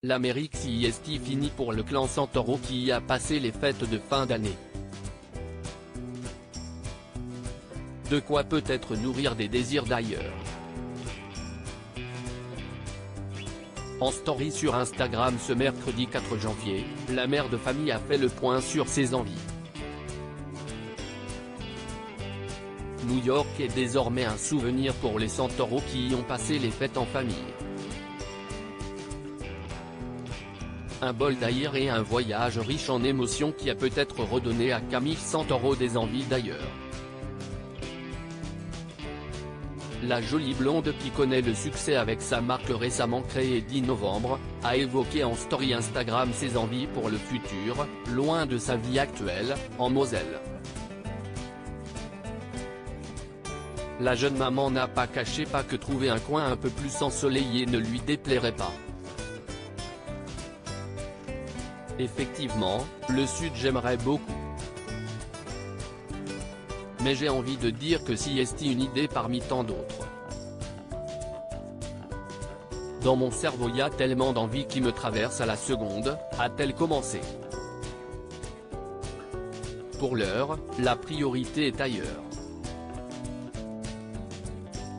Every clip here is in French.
L'Amérique CEST finit pour le clan Santoro qui y a passé les fêtes de fin d'année. De quoi peut-être nourrir des désirs d'ailleurs. En story sur Instagram ce mercredi 4 janvier, la mère de famille a fait le point sur ses envies. New York est désormais un souvenir pour les Santoro qui y ont passé les fêtes en famille. Un bol d'air et un voyage riche en émotions qui a peut-être redonné à Camille Santoro des envies d'ailleurs. La jolie blonde qui connaît le succès avec sa marque récemment créée 10 novembre, a évoqué en story Instagram ses envies pour le futur, loin de sa vie actuelle, en Moselle. La jeune maman n'a pas caché que trouver un coin un peu plus ensoleillé ne lui déplairait pas. Effectivement, le sud j'aimerais beaucoup. Mais j'ai envie de dire que si est une idée parmi tant d'autres. Dans mon cerveau y a tellement d'envies qui me traversent à la seconde, a-t-elle commencé. Pour l'heure, la priorité est ailleurs.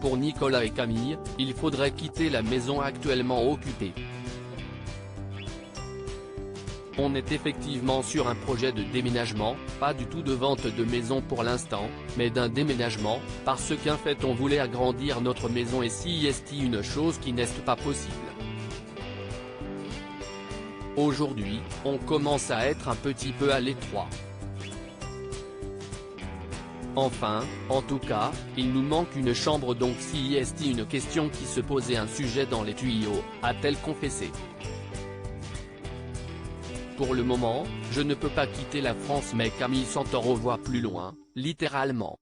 Pour Nicolas et Camille, il faudrait quitter la maison actuellement occupée. On est effectivement sur un projet de déménagement, pas du tout de vente de maison pour l'instant, mais d'un déménagement, parce qu'en fait on voulait agrandir notre maison et si est une chose qui n'est pas possible. Aujourd'hui, on commence à être un petit peu à l'étroit. Enfin, en tout cas, il nous manque une chambre donc si est une question qui se posait un sujet dans les tuyaux, a-t-elle confessé. Pour le moment, je ne peux pas quitter la France mais Camille Santoro voit plus loin, littéralement.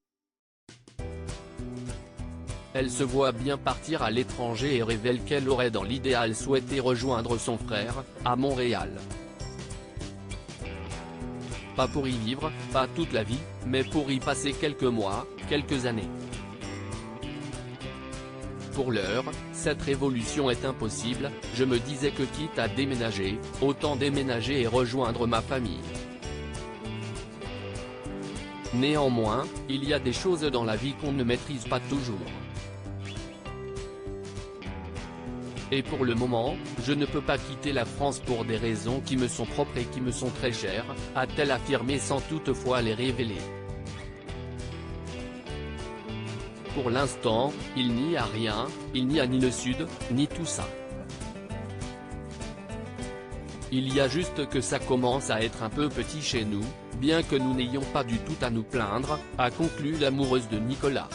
Elle se voit bien partir à l'étranger et révèle qu'elle aurait dans l'idéal souhaité rejoindre son frère, à Montréal. Pas pour y vivre, pas toute la vie, mais pour y passer quelques mois, quelques années. Pour l'heure, cette révolution est impossible, je me disais que quitte à déménager, autant déménager et rejoindre ma famille. Néanmoins, il y a des choses dans la vie qu'on ne maîtrise pas toujours. Et pour le moment, je ne peux pas quitter la France pour des raisons qui me sont propres et qui me sont très chères, a-t-elle affirmé sans toutefois les révéler. Pour l'instant, il n'y a rien, il n'y a ni le sud, ni tout ça. Il y a juste que ça commence à être un peu petit chez nous, bien que nous n'ayons pas du tout à nous plaindre, a conclu l'amoureuse de Nicolas.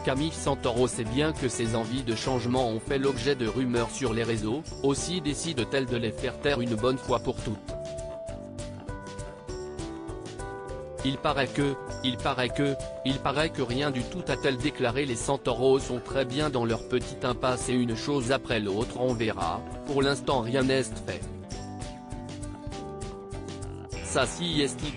Camille Santoro sait bien que ses envies de changement ont fait l'objet de rumeurs sur les réseaux, aussi décide-t-elle de les faire taire une bonne fois pour toutes. Il paraît que rien du tout a-t-elle déclaré. Les Santoro sont très bien dans leur petite impasse et une chose après l'autre on verra, pour l'instant rien n'est fait. Ça si est dit.